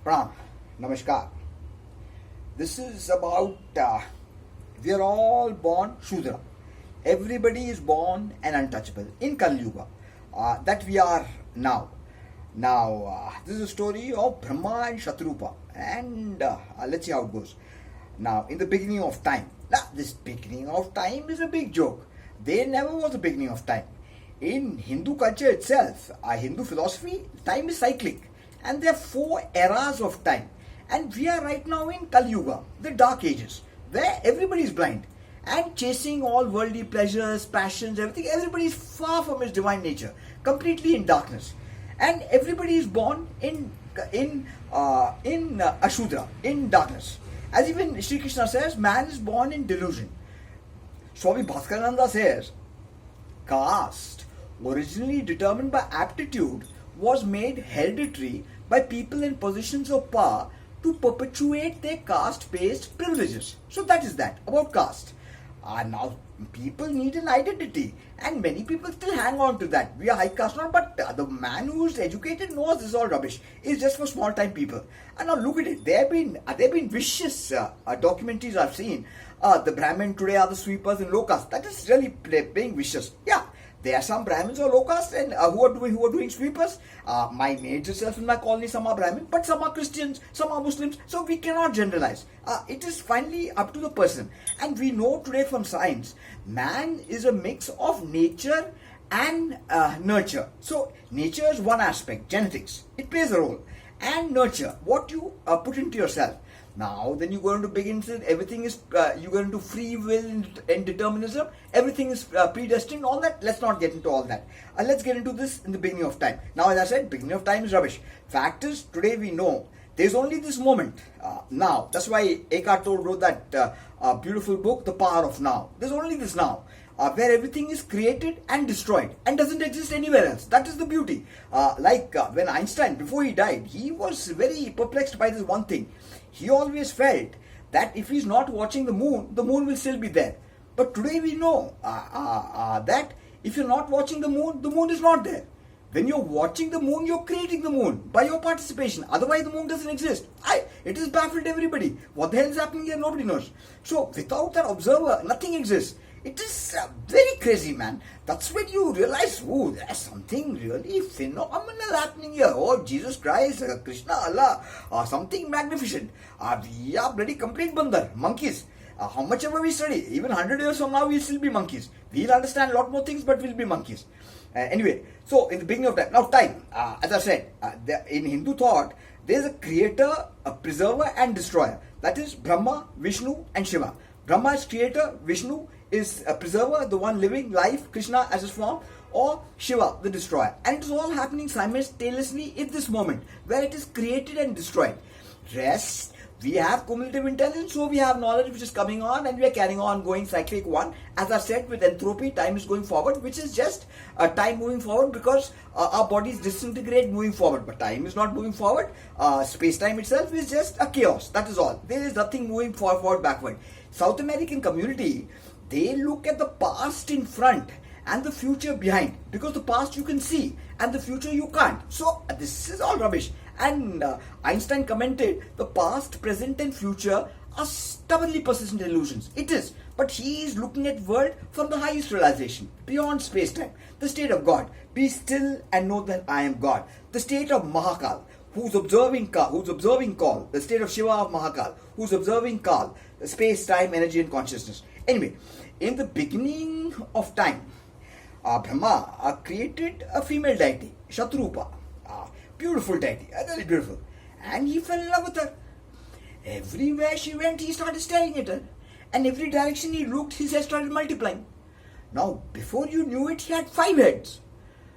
Pranam, Namaskar. This is about we are all born Shudra. Everybody is born and untouchable in Kali Yuga. That we are now. Now, this is a story of Brahma and Shatrupa, and let's see how it goes. Now, in the beginning of time. Now, this beginning of time is a big joke. There never was a beginning of time. In Hindu culture itself, Hindu philosophy, time is cyclic. And there are 4 eras of time. And we are right now in Kali Yuga, the dark ages, where everybody is blind and chasing all worldly pleasures, passions, everything. Everybody is far from his divine nature, completely in darkness. And everybody is born in Ashudra, in darkness. As even Sri Krishna says, man is born in delusion. Swami Bhaskarananda says, caste, originally determined by aptitude, was made hereditary by people in positions of power to perpetuate their caste-based privileges. So that is that, about caste. Now, people need an identity, and many people still hang on to that. We are high caste now, but the man who is educated knows this is all rubbish. It's just for small-time people. And now look at it. There have been vicious documentaries I've seen. The Brahmin today are the sweepers and low caste. That is really being vicious. Yeah. There are some Brahmins or low caste and who are doing sweepers. My mates itself in my colony, some are Brahmin, but some are Christians, some are Muslims. So we cannot generalize. It is finally up to the person. And we know today from science, man is a mix of nature and nurture. So nature is one aspect, genetics. It plays a role. And nurture, what you put into yourself. Now, then you're going to begin to everything is, you're going to free will and determinism. Everything is predestined, all that. Let's not get into all that. Let's get into this in the beginning of time. Now, as I said, beginning of time is rubbish. Fact is, today we know there's only this moment now. That's why Eckhart Tolle wrote that beautiful book, The Power of Now. There's only this now. Where everything is created and destroyed and doesn't exist anywhere else. That is the beauty. When Einstein, before he died, he was very perplexed by this one thing. He always felt that if he's not watching the moon will still be there. But today we know that if you're not watching the moon is not there. When you're watching the moon, you're creating the moon by your participation. Otherwise, the moon doesn't exist. It has baffled everybody. What the hell is happening here? Nobody knows. So, without that observer, nothing exists. It is very crazy, man. That's when you realize, oh, there's something really phenomenal happening here. Oh, Jesus Christ, Krishna, Allah, something magnificent. We are bloody complete bandar, monkeys. How much ever we study, even 100 years from now, we'll still be monkeys. We'll understand a lot more things, but we'll be monkeys. Anyway, so in the beginning of time, now time, as I said, in Hindu thought, there's a creator, a preserver and destroyer. That is Brahma, Vishnu and Shiva. Brahma is creator, Vishnu is a preserver, the one living life, Krishna as his form, or Shiva, the destroyer. And it is all happening simultaneously in this moment, where it is created and destroyed. Rest, we have cumulative intelligence, so we have knowledge which is coming on and we are carrying on going cyclic one. As I said, with entropy, time is going forward, which is just time moving forward because our bodies disintegrate moving forward. But time is not moving forward. Space-time itself is just a chaos. That is all. There is nothing moving forward, backward. South American community, they look at the past in front and the future behind, because the past you can see and the future you can't. So this is all rubbish. And Einstein commented, the past, present and future are stubbornly persistent illusions. It is. But he is looking at world from the highest realization, beyond space-time, the state of God. Be still and know that I am God. The state of Mahakal, who's observing Kal, the state of Shiva of Mahakal, who's observing Kal, the space, time, energy and consciousness. Anyway, in the beginning of time, Brahma created a female deity, Shatrupa, beautiful deity, really beautiful, and he fell in love with her. Everywhere she went, he started staring at her, and every direction he looked, his head started multiplying. Now, before you knew it, he had 5 heads.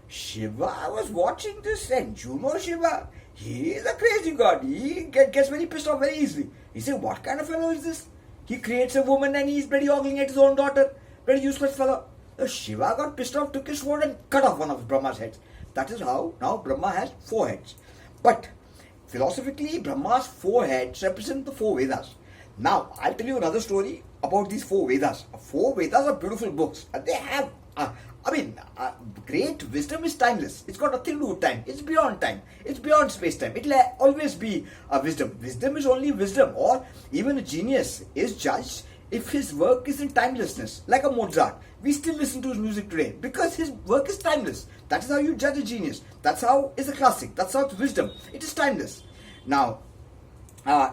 Shiva was watching this, and you know Shiva, he is a crazy god. He gets very pissed off very easily. He said, what kind of fellow is this? He creates a woman and he's bloody ogling at his own daughter. Very useless fellow. So Shiva got pissed off, took his sword and cut off one of Brahma's heads. That is how now Brahma has 4 heads. But philosophically, Brahma's 4 heads represent the 4 Vedas. Now, I'll tell you another story about these 4 Vedas. 4 Vedas are beautiful books. They have I mean, great wisdom is timeless. It's got nothing to do with time. It's beyond time. It's beyond space-time. It'll always be wisdom. Wisdom is only wisdom. Or even a genius is judged if his work is in timelessness. Like a Mozart. We still listen to his music today because his work is timeless. That is how you judge a genius. That's how it's a classic. That's how it's wisdom. It is timeless. Now,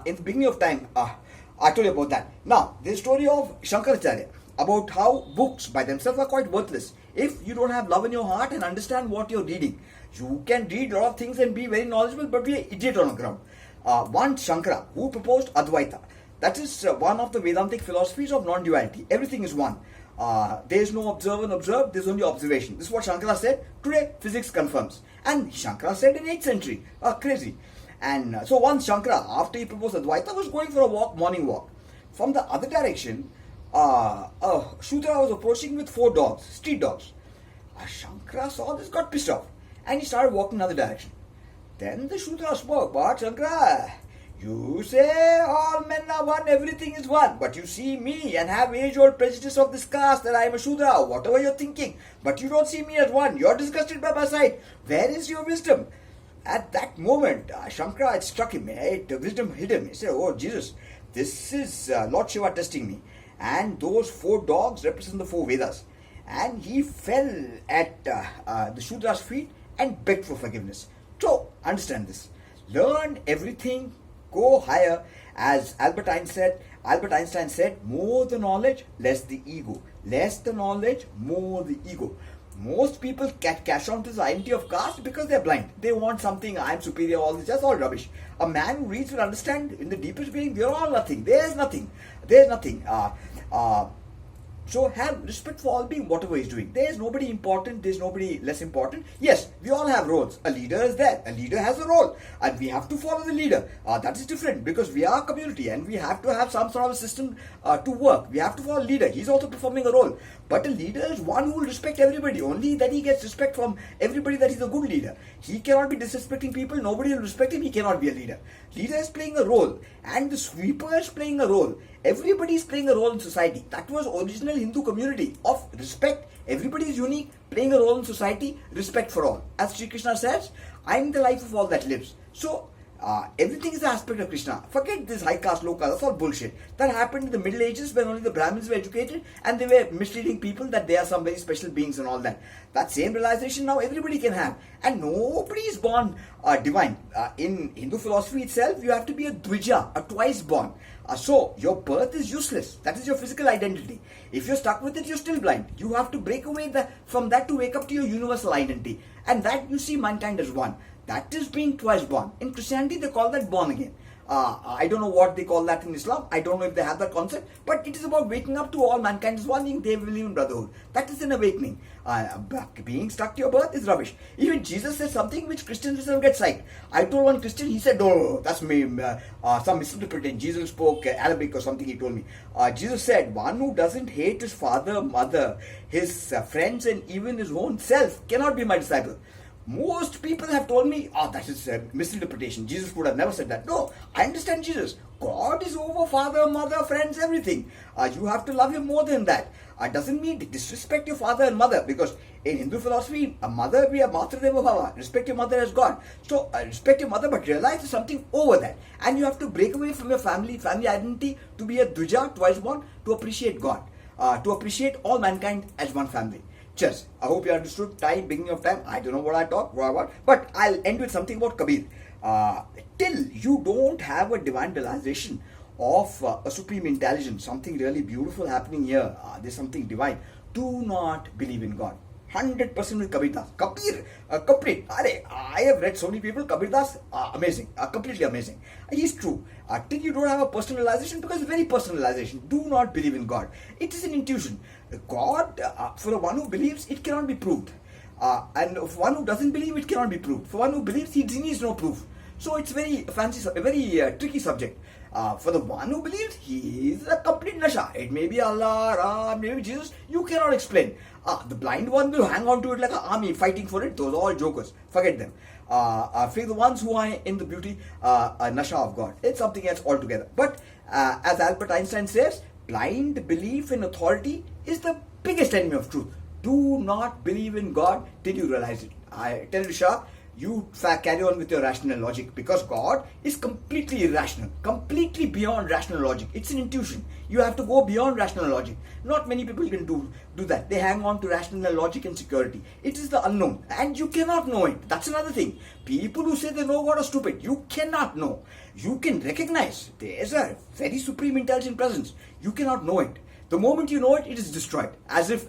in the beginning of time, I told you about that. Now, the story of Shankaracharya about how books by themselves are quite worthless. If you don't have love in your heart and understand what you're reading, you can read a lot of things and be very knowledgeable, but be an idiot on the ground. One Shankara, who proposed Advaita, that is one of the Vedantic philosophies of non-duality. Everything is one. There is no observe and observe, there is only observation. This is what Shankara said. Today, physics confirms. And Shankara said in 8th century. Crazy. And so once Shankara, after he proposed Advaita, was going for a walk, morning walk. From the other direction, Shudra was approaching with 4 dogs, street dogs. Shankara saw this, got pissed off, and he started walking in another direction. Then the Shudra spoke, but Shankara, you say all men are one, everything is one, but you see me and have age-old prejudice of this caste that I am a Shudra, whatever you're thinking, but you don't see me as one, you're disgusted by my sight. Where is your wisdom? At that moment, Shankara, it struck him, the wisdom hit him. He said, oh Jesus, this is Lord Shiva testing me. And those 4 dogs represent the 4 Vedas. And he fell at the Shudra's feet and begged for forgiveness. So, understand this. Learn everything, go higher. As Albert Einstein said, more the knowledge, less the ego. Less the knowledge, more the ego. Most people catch on to the identity of caste because they're blind. They want something, I'm superior, all this, that's all rubbish. A man who reads will understand in the deepest meaning, we're all nothing. There's nothing. So have respect for all being whatever he's doing. There's nobody important, there's nobody less important. Yes, we all have roles. A leader is there. A leader has a role. And we have to follow the leader. That is different because we are a community and we have to have some sort of a system to work. We have to follow a leader. He's also performing a role. But a leader is one who will respect everybody. Only that he gets respect from everybody, that he's a good leader. He cannot be disrespecting people. Nobody will respect him. He cannot be a leader. Leader is playing a role. And the sweeper is playing a role. Everybody is playing a role in society. That was original Hindu community of respect. Everybody is unique, playing a role in society, respect for all. As Sri Krishna says, I am the life of all that lives. So, everything is an aspect of Krishna. Forget this high caste, low caste, that's all bullshit. That happened in the Middle Ages when only the Brahmins were educated and they were misleading people that they are some very special beings and all that. That same realization now everybody can have. And nobody is born divine. In Hindu philosophy itself, you have to be a Dvija, a twice born. So, your birth is useless. That is your physical identity. If you're stuck with it, you're still blind. You have to break away from that to wake up to your universal identity. And that you see mankind as one. That is being twice born. In Christianity, they call that born again. I don't know what they call that in Islam. I don't know if they have that concept. But it is about waking up to all mankind as one, they believe in brotherhood. That is an awakening. Being stuck to your birth is rubbish. Even Jesus says something which Christians will get psyched. I told one Christian, he said, no, that's me. Some misinterpretation. Jesus spoke Arabic or something, he told me. Jesus said, one who doesn't hate his father, mother, his friends and even his own self cannot be my disciple. Most people have told me, that is a misinterpretation. Jesus would have never said that. No, I understand Jesus. God is over father, mother, friends, everything. You have to love him more than that. Doesn't mean disrespect your father and mother, because in Hindu philosophy, a mother, we are Matradeva Bhava. Respect your mother as God. So, respect your mother, but realize there's something over that. And you have to break away from your family identity to be a Dvija, twice born, to appreciate God. To appreciate all mankind as one family. Cheers. I hope you understood. Time, beginning of time. I don't know what I talk about, but I'll end with something about Kabir. Till you don't have a divine realization of a supreme intelligence, something really beautiful happening here, there's something divine, do not believe in God. 100% with Kabir Das. Complete. I have read so many people. Kabir Das, amazing. Completely amazing. He's true. Till you don't have a personalization, because it's very personalization. Do not believe in God. It is an intuition. God, for the one who believes, it cannot be proved. And for one who doesn't believe, it cannot be proved. For one who believes, he needs no proof. So it's very fancy, a very tricky subject. For the one who believes, he is a complete nasha. It may be Allah, Ram, maybe Jesus. You cannot explain. The blind one will hang on to it like an army fighting for it. Those are all jokers. Forget them. For the ones who are in the beauty, nasha of God, it's something else altogether. But as Albert Einstein says, blind belief in authority is the biggest enemy of truth. Do not believe in God till you realize it. I tell you, Shah, you carry on with your rational logic, because God is completely irrational, completely beyond rational logic. It's an intuition. You have to go beyond rational logic. Not many people can do that. They hang on to rational logic and security. It is the unknown, and you cannot know it. That's another thing. People who say they know God are stupid. You cannot know. You can recognize there is a very supreme intelligent presence. You cannot know it. The moment you know it, it is destroyed. As if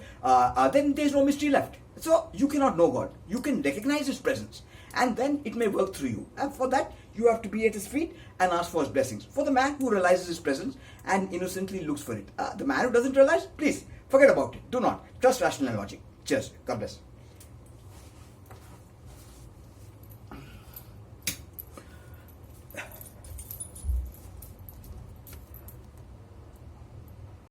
then there is no mystery left. So you cannot know God. You can recognize His presence, and then it may work through you. And for that, you have to be at His feet and ask for His blessings. For the man who realizes His presence and innocently looks for it. The man who doesn't realize, please forget about it. Do not trust rational logic. Cheers. God bless.